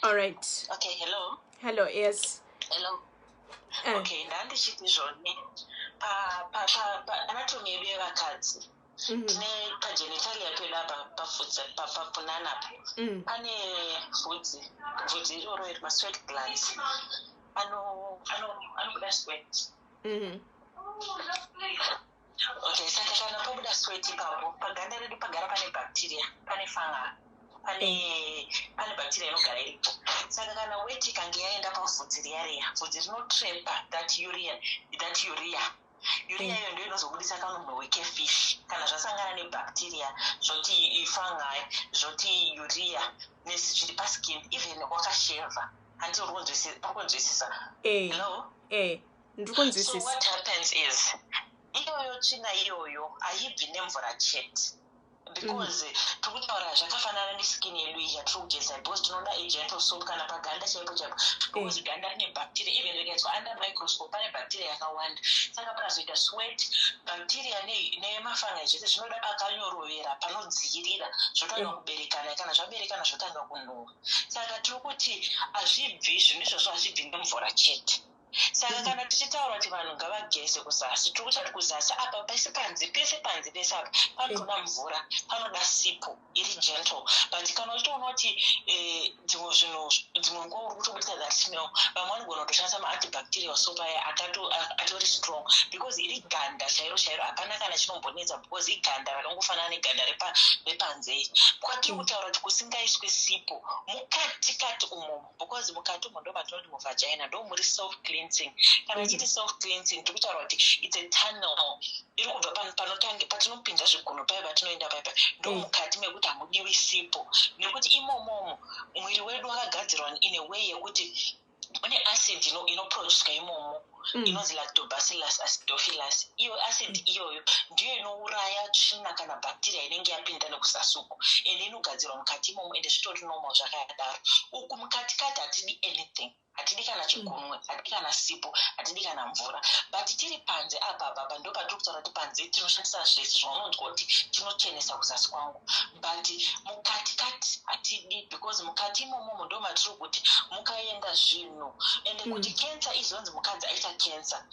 All right. Okay, hello. Hello, yes. Hello. Okay, ndandichiti zvone anatomy yedu yevakadzi tine pagenitalia pedu apa papunana apa pane bvudzi iroro masweat glands anobuda sweat. Okay, saka kana pabuda sweat ipapo paganda redu pagara pane bacteria, pane fungi, pane bacteria inogara iripo. Saka kana wet ikange yaenda pabvudzi riya bvudzi rinotrepa that urea iyo ndio inozobudisa kamunhu wekefish kana zvasangana nebacteria zvoti fungi zvoti urea nezvichiri paskin even wakasheva until ukunzwisisa. Hello? Ndikunzwisisa. So what happens is iyoyo tsvina iyoyo haibvi nemvura chete because tikutaura zvakafanana neskin yedu iyi yatiri kugeza because tinoda agental soap kana paganda chaipo because ganda rine bacteria even rikaiswa under microscope pane bacteria yakawanda saka pakazoita sweat bacteria nemafungi zvese zvinoda pakanyorovera panodziyirira zvotanga kuberekana kana zvaberekana zvotanga kunhuhwa saka tiri kuti hazvibvi zvinhu izvozvo hazvibvi nemvura chete. Saka kana tichitaura kuti vanhu ngavageze kuzasi tiri kuti kuzasi apa pese panze pese apa panoda mvura panoda sipo iri gentle but kana uchitoona kuti dzimwe nguva uri kutobudisa that smell vamwe vanogona kutoshandisa maantibacterial soap aya atori strong because iri ganda chairo hapana kana chinombonetsa because iganda rakangofanana neganda repanze kwatiri kutaura kuti kusingaiswe sipo mukati umo because mukati umo ndo matinoti muvagina ndo muri self cleansing kana ichiti self cleansing tiri kutaura kuti it's a tunnel iri kubva panotange patinopinza zvigunwe paya patinoenda paya ndo mukati mekuti hamudiwi sipo nekuti imomomo mwiri wedu wakagadzirwa in a way yekuti une acid inoproduceka imomo inonzi lactobacillus acidophilus. Iyo acid iyoyo ndiyo inouraya tsvina kana bacteria inenge yapinda nekusasuko ende inogadzirwa mukati imomo ende zvitori normal zvakadaro. Uku mukatikati hatidi anything, hatidi kana chigunwe, hatidi kana sipo, hatidi kana mvura, but tiri panze apa ndo patiri kutaura kuti panze tinoshandisa zvese zvaunonzwa kuti tinochenesa kuzasi kwangu, but mukatikati hatidi because mukati imomo ndo matiri kuti mukaenda zvinhu ende kuti cancer izonzi mukadzi aita cancer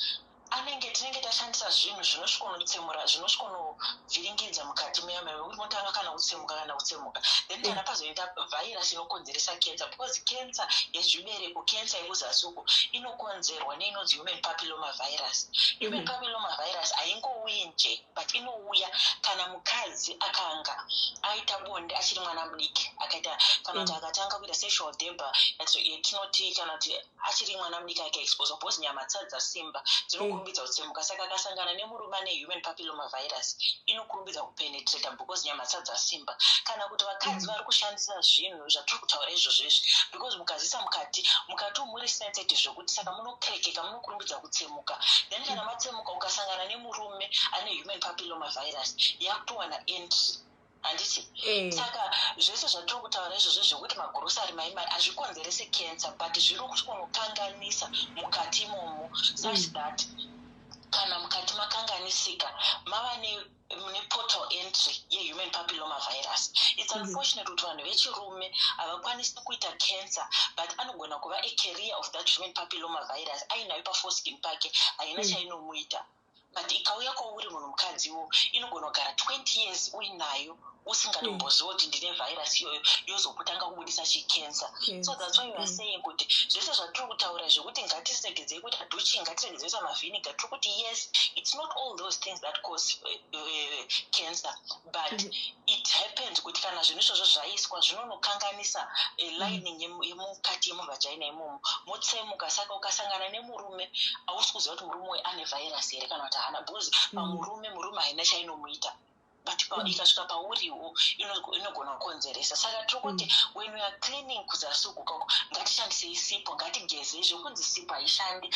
tinenge tashandisa zvinhu zvinosvikonotsemura zvinosvikonovhiringidza mukati menyama yekuti motanga kana kutsemuka then kana pazoita virus inokonzeresa cancer because cancer yezvibereko cancer yekuzasi uko inokonzerwa neinonzi human papilloma virus. Human papilloma virus haingouyi nje but inouya kana mukadzi akanga aita bonde achiri mwana mudiki akaita kana kuti akatanga kuita sexual labor yatinoti kana kuti achiri mwana mudiki akaexposwa because nyama dzasimba dzinokurumbidza kutsemuka saka akasangana nemurume ane human papilloma virus inokurumbidza kupenetrata because nyama dzasimba kana kuti vakadzi vari kushandisa zvinhu zvatiri kutaura izvozvezvi because mukazisa mukati muri sensitive zvekuti saka munokrekeka munokurumbidza kutsemuka then kana matsemuka ukasangana nemurume ane human papilloma virus yakutowana entry handiti saka zvese zvatiri kutaura izvozvo zvekuti magorosari maimari hazvikonzerese cancer but zviri kunokanganisa mukati imomo such that kana mukati makanganisika mava neportal entry yehuman papilloma virus. It's unfortunate kuti vanhu vechirume havakwanisi kuita cancer but anogona kuva a carrier of that human papilloma virus ainayo paforeskin pake haina chainomuita but ikauya kwauri munhu mukadziwo inogona kugara 20 years uinayo usingatomboziva kuti ndine virus iyoyo yozokutanga kubudisa chicancer. So that's why we are saying kuti zvese zvatiri kutaura zvekuti ngatisegedzei kuti haduchi ngatisegedzei kuti mavhiniga tiri kuti yes it's not all those things that cause cancer but it happens kuti kana zvinhu izvozvo zvaiswa zvinonokanganisa lining yemukati yemuvagina imomo motsemuka saka ukasangana nemurume hausi kuziva kuti murume ane virus here kana kuti haana because pamurume haina chainomuita but ikasvika pauriwo inogona kukonzeresa saka tiri kuti when we are cleaning kuzasi uku kako ngatishandisei sipo ngatigezei zvekunzi sipo haishandi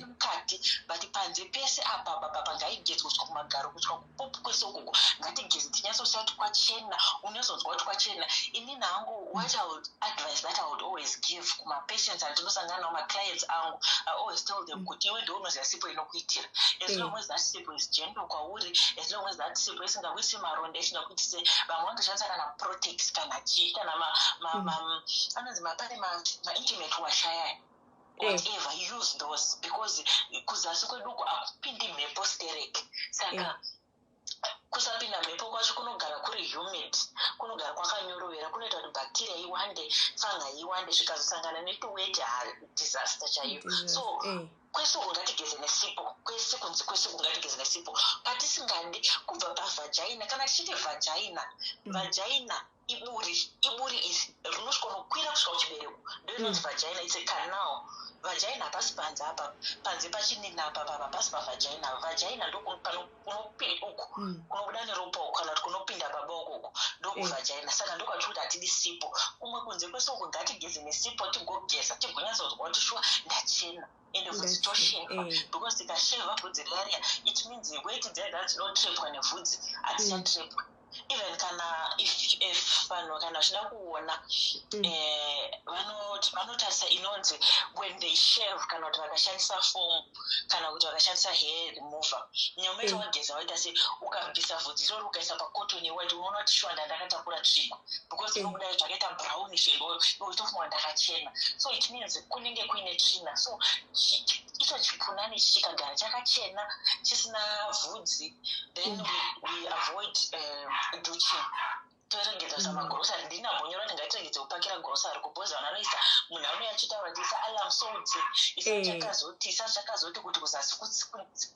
mukati but panze pese apa ngaigeze kusvika kumagaro kusvika kupopu kwese ukoko ngatigeze tinyatsosiya kuti kwachena unyazonzwa kuti kwachena. Inini hangu what I would advise that I would always give kumapatients andinosangana nao maclients angu I always tell them kuti iwe ndo unoziva sipo inokuitira as long as that sipo is gentle kwauri as long as that sipo isingawisi kushandisa maronda etinokuti vamwe vanotoshandisa kana protex kana chii kana anonzi pane ma-intimate washaya whatever, use those because kuzasi kweduku akupindi mhepo stereki saka kusapinda mhepo kwacho kunogara kuri humid, kunogara kwakanyorovera, kunoita kuti bacteria iwande, fungi iwande, zvikazosangana netuweti disaster chaiyo. So kwese kungatigeze nesipo, kwese kunzi kwese kungatigeze nesipo, patisingandi kubva pavagina. Kana tichiti vagina iburi is rinosvika nokwira kusvika kuchibereko, ndio inonzi vagina. It's a canal. Vagina hapasi panze apa, panze pachinini apa hapasi pavagina. Vagina ndo kunopinda uku, kunobuda neropa uku, kana kuti kunopinda baba uku ndo kuvagina. Saka ndo kwatikuti hatidi sipo. Kumwe kunze kwese uku ngatigeze nesipo, tigogeza tigonyatsoziva kuti shuwa ndachena. Ende vhudzi tosheva, because tikasheva vhudzi riya, it means weight dzedu dzinotrepwa nevhudzi hadzichatrepwa. Even kana if vanhu kana zvida kuona vanotarisa inonzi when they shave, kana kuti vakashandisa foam, kana kuti vakashandisa hair remover, nyaumaita wageza waita se ukabvisa vhudzi iroro ukaisa pakotoni white, unoona kuti shuwa ndakatakura tsvina because inobuda zvakaita brownish tofunga ndakachena. So it means kunenge kuine tsvina. So icho chipunani chikagara chakachena chisina vhudzi, then we avoid duching. Toregedza samagorosari. Ndinambonyora kuti ngatiregedze kupakira gorosari kuboza vanhu vanoisa, munhu anouya achitaura kuti isa alarm sounds, isa chakazoti kuti kuzasi kubate.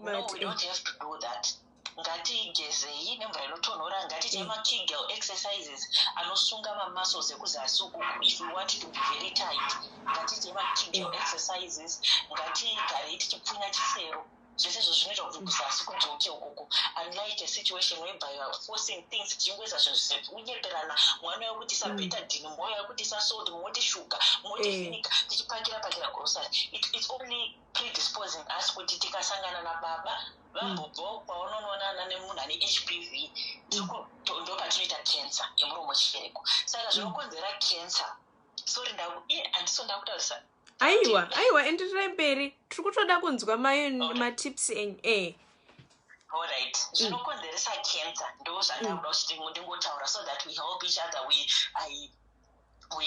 No, we don't have to do that. Ngatigezei nemvura inotonhora, ngatiite ma-Kegel exercises anosunga mamuscles ekuzasi uku if we want to be very tight. Ngatiite ma-Kegel exercises, ngatigarei tichipfunya chisero. Zvese zvinoita kuti kuzasi kudzoke ukoko. Unlike a situation whereby you are forcing things, tichingweza zvinhu unyeperana, mwana wekuti sabetadine, mwana wekuti salt, moti sugar, moti vinegar, tichipakira grocery. It's only predisposing us kuti tikasangana nababa vambobva kwaunoonana nemunhu ane HPV, ndo patinoita cancer yemuromo chibereko. Saka zvinokonzera cancer. Sorry handisonda kutarisa. Aiwa, endererai mberi. Tiri kutoda kunzwa matips enyu. Alright. Zvinokonzeresa cancer ndo zvandakuda kuti ndingotaura so that we help each other, we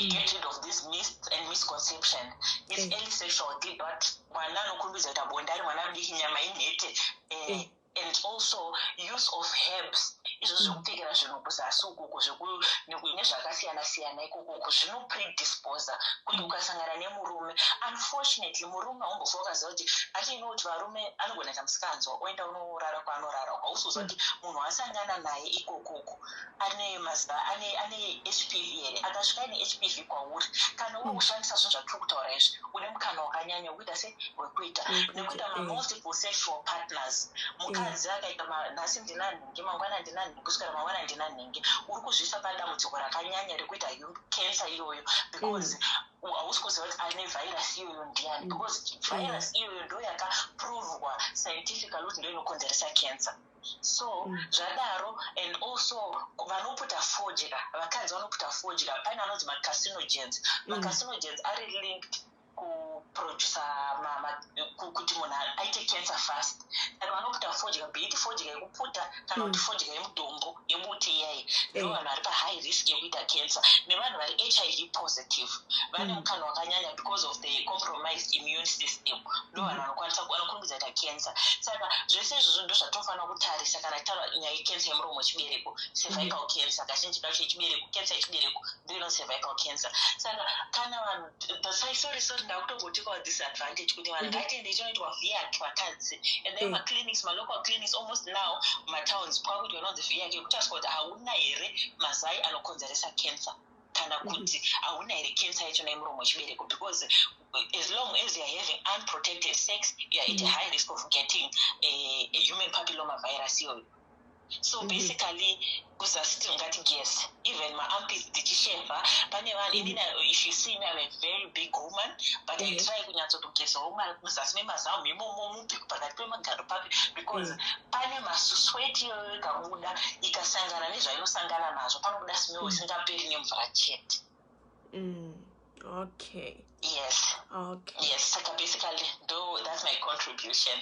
get rid of this myth and misconception. This early sexual debut, mwana anokumbidza kuti abonda ari mwana mudiki, nyama inhete, and also use of herbs. Izvo zvekupfekera zvinhu kuzasi ukoko nezvakasiyana-siyana ikoko zvinopredisposa kuti ukasangana nemurume. Unfortunately, murume haumbofa wakaziva kuti atino kuti varume anogona kuita musikanzwa oenda unorara kwaanorara, hausizoziva kuti munhu asangana naye ikokoko ane HPV here. Akasvika ane HPV kwauri, kana uri kushandisa zvinhu zvatiri kutaura izvi, une mukana wakanyanya wekuita wekuita nekuita ma-multiple sexual partners. Mukadzi akaita nhasi ndina nhingi, mangwana ndina nhingi, kusvikira mangwana ndina nhingi, uri kuzviisa padambudziko rakanyanya rekuita cancer iyoyo because hausi kuziva kuti ane virus iyoyo ndiani, because virus iyoyo ndo yakaprovwa scientifically kuti ndo inokonzeresa cancer. So zvadaro, and also vanopota fodya, vakadzi vanopota fodya, pane anonzi ma-carcinogens. Ma-carcinogens are linked kuproduce kuti munhu aite cancer fast. Saka vanopota fodya, beiti fodya yekuputa kana kuti fodya yemudombo yebute iyai, ndo vanhu vari pahigh risk yekuita cancer. Nevanhu vari HIV positive vane mukana wakanyanya because of the compromised immune system, ndo vanhu vanokurumbidza kuita cancer. Saka zvese izvozvo ndo zvatofanira kutarisa kana taura nyaya yecancer yemuromo wechibereko, cervical cancer. Kazhinji kacho yechibereko, cancer yechibereko ndo inonzi cervical cancer. Saka kana vanhu sorry ndakutongotikawo disadvantage kuti vanhu ngatiende chinoitwa VIAC vakadzi, and then maclinics, malocal clinics almost now mumatowns kwakuti vanonzi VIAC yekutaswa kuti hauna here mazai anokonzeresa cancer, kana kuti hauna here cancer yachona yemuromo wechibereko, because as long as you are having unprotected sex, you are at a high risk of getting a human papilloma virus iyoyo. So basically kuzasi tingatigeza, even my-armpits tichisheva, pane vanhu, if you see me, I'm a very big woman, but I try kunyatsotogezawo muzasi memazamu imomo mupi pakati pemagaro papi, because pane masusweti iyoyo ikabuda ikasangana nezvainosangana nazvo, panobuda smell isingaperi nemvura chete. Okay. Yes. Okay. Yes, saka basically, though, that's my contribution.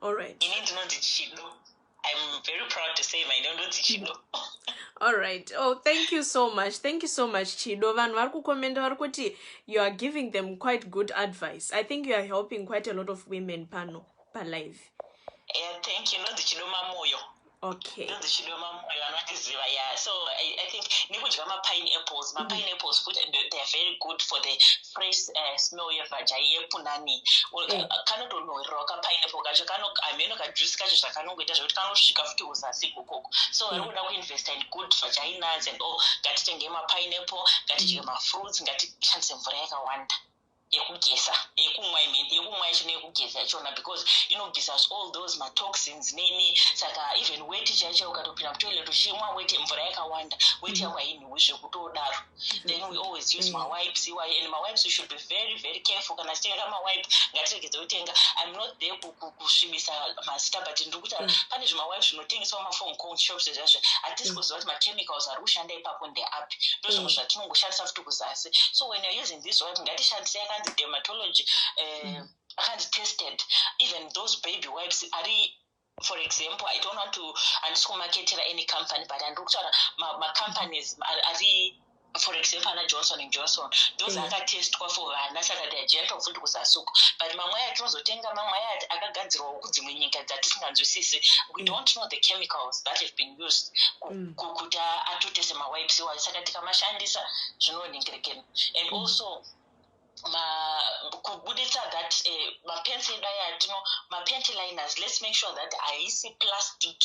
All right. Ini ndinonzi Chido. I'm very proud to say my name is Chido. All right. Oh, thank you so much. Thank you so much, Chido. Vanhu vari kukomenta vari kuti you are giving them quite good advice. I think you are helping quite a lot of women pano per live. Yeah, thank you. Not the Chido Mamoyo. Okay. Not the Chido Mamoyo. Yeah. So I think nikudya pineapples. My pineapples food, they are very good for the fresh smell of vagina. Punani. Kanotonoroka pineapple kacho ameno kajuice kacho zvakanongoita zvekuti kanosvika futi uzasi ikoko. So I would invest in good vaginas and all. Ngatitenge pineapple, ngatidye fruits, ngatishandise mvura yakawanda. Yekugeza yekumwa chino yekugeza yachona because inobvisa all those toxins nini saka even weti chaicho ukatopinda mutoilet uchimwa weti mvura yakawanda weti yako hainhuwi zvekutodaro. Then we always use mawipes and mawipes we should be very very careful kana titenga mawipe ngatiregedze kutenga. I'm not there kusvibisa mazita but ndiri kuti pane zvimawipes zvinotengeswa mumafone cold shops ezvazvo hatisi kuziva kuti machemicals ari kushanda ipapo ndeapi ndozvimwe zvatinongoshandisa futi kuzasi. So when you're using this wipe ngatishandise the dermatology tested. Even those baby wipes are, for example, I don't want to market any company, but I looked at my companies are, for example, Johnson and Johnson. Those are test for saka they are gentle food kusasuku. But mamaya tinozotenga mamaya akagadzirwa kudzimwe nyika dzatisinganzwisisi. We don't know the chemicals that have been used kuti atotese mawipes iwayo saka tikamashandisa zvinoningirikeni. And also kubuditsa that mapensi edu aya atino mapenty liners, let's make sure that haisi plastic.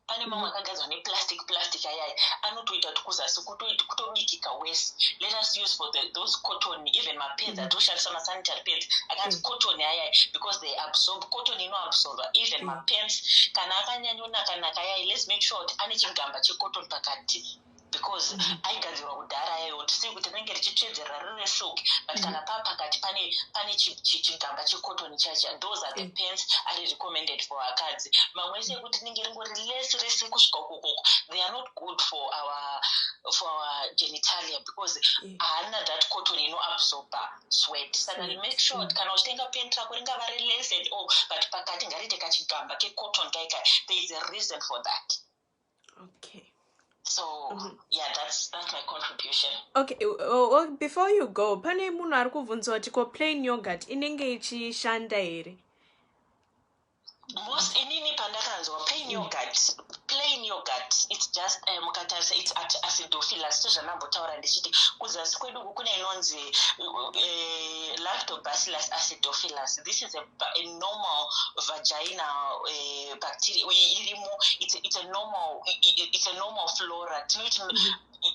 Pane mamwe akagadzwa neplastic ayayi anotoita kuti kuzasi kutobikika wese. Let us use for those cotton, even mapads atoshandisa masanitary pads akanzi cotton ayayi because they absorb, cotton inoabsorba even mapants kana akanyanyonaka ayayi. Let's make sure kuti ane chigamba checotton pakati because aigadzirwa kudhara ayayo tisi kuti rinenge richitsvedzera riri silk but kana pakati pane chigamba checotton chacha. Those are the pants are recommended for akadzi. Mamwe ese kuti rinenge ringori rese kusvika ukoko, they are not good for our genitalia because haana that cotton inoabsorba sweat. Saka make sure kana uchitenga pant rako ringava riless and all but pakati ngariite kachigamba kecotton kaikai. There is a reason for that. Okay. So yeah, that's my contribution. Okay, before you go, pane munhu ari kubvunza kuti ko plain yogurt inenge ichishanda here? Most inini pandakanzwa plain yogurt it's just mukatarisa it's acidophilus sezvanambotaura ndichiti kuzasi kwedu kune inonzi lactobacillus acidophilus. This is a normal vagina bacteria irimo. It's a normal flora.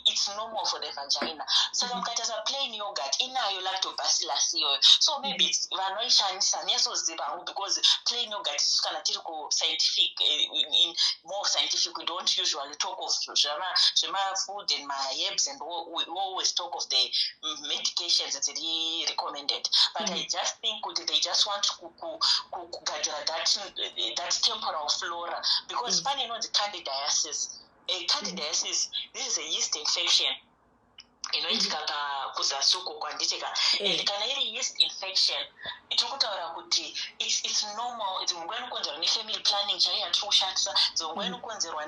It's normal for the vagina. Saka mukatarisa plain yogurt inayo lactobacillus iyoyo. So maybe vanoishandisa nesoziva because plain yogurt kana tiri ku scientific in more scientific we don't usually talk of zvema food and my herbs and we always talk of the medications that are recommended. But I just think they just want to kugadzira that temporal flora because pane inonzi candidiasis. Candidiasis, this is a yeast infection inoitika kuzasuku kwanditika and kana iri yeast infection itikutaura kuti it's normal. Dzimwe inokonzerwa nefamily planning chaiyo yatiri kushandisa. Dzimwe inokonzerwa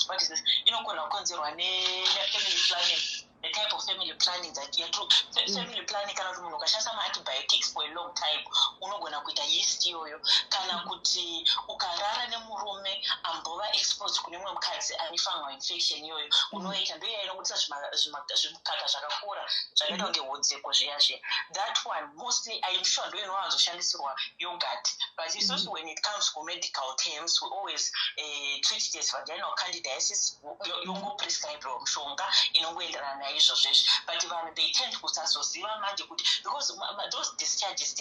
what is this, inogona kukonzerwa nefamily planning, the type of family planning that family planning kana kuti munhu ukashandisa maantibiotics for a long time unogona kuita yeast iyoyo. Kana kuti ukarara nemurume ambova exposed kune mumwe mukadzi ane fungal infection iyoyo unoita ndoiya inobudisa zvimukaka zvakakura zvakaita kunge hodzeko zviya. That one mostly I'm sure ndo inowanzoshandisirwa yogurt, but isusu when it comes to medical terms we always treat it as vaginal candidiasis. Yongoprescribe mushonga inongoenderana naizvo zvesvi, but vanhu they tend kusazoziva manje kuti because those discharges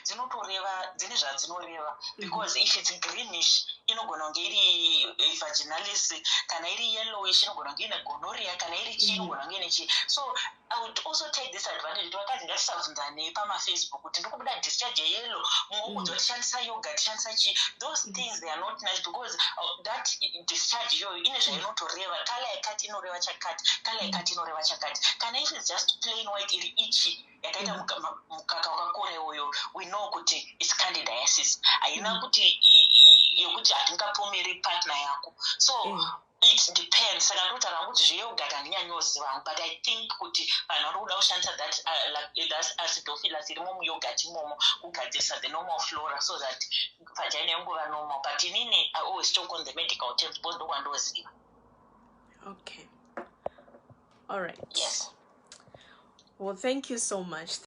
dzinotoreva dzine zvadzinoreva because if it's greenish inogona kunge iri vaginalis, kana iri yellowish inogona kunge ine gonorrhea, kana iri chii inogona kunge ine chii. So I would also take this advantage kuti vakadzi ngatisabvunzane pamafacebook kuti ndiri kubuda discharge yeyellow mukudzwa tishandisa yogurt tishandisa chii. Those things they are not nice because that discharge iyoyo ine zvainotoreva. Kala yakati inoreva chakati, kala yakati inoreva chakati. Kana if it's just plain white iri ichi yakaita mukaka wakakora iwoyo we know kuti it's candidiasis. Haina kuti yekuti hatingapomeri partner yako. So it depends. Saka ndotaura kuti zveyogata handinyanyoziva hangu, but I think kuti vanhu vari kuda kushandisa that acidophilus irimo muyogati imomo kugadzirisa the normal flora so that vagina yongova normal. But inini I always talk on the medical terms because ndokwandoziva. Okay. All right. Yes. Well, thank you so much.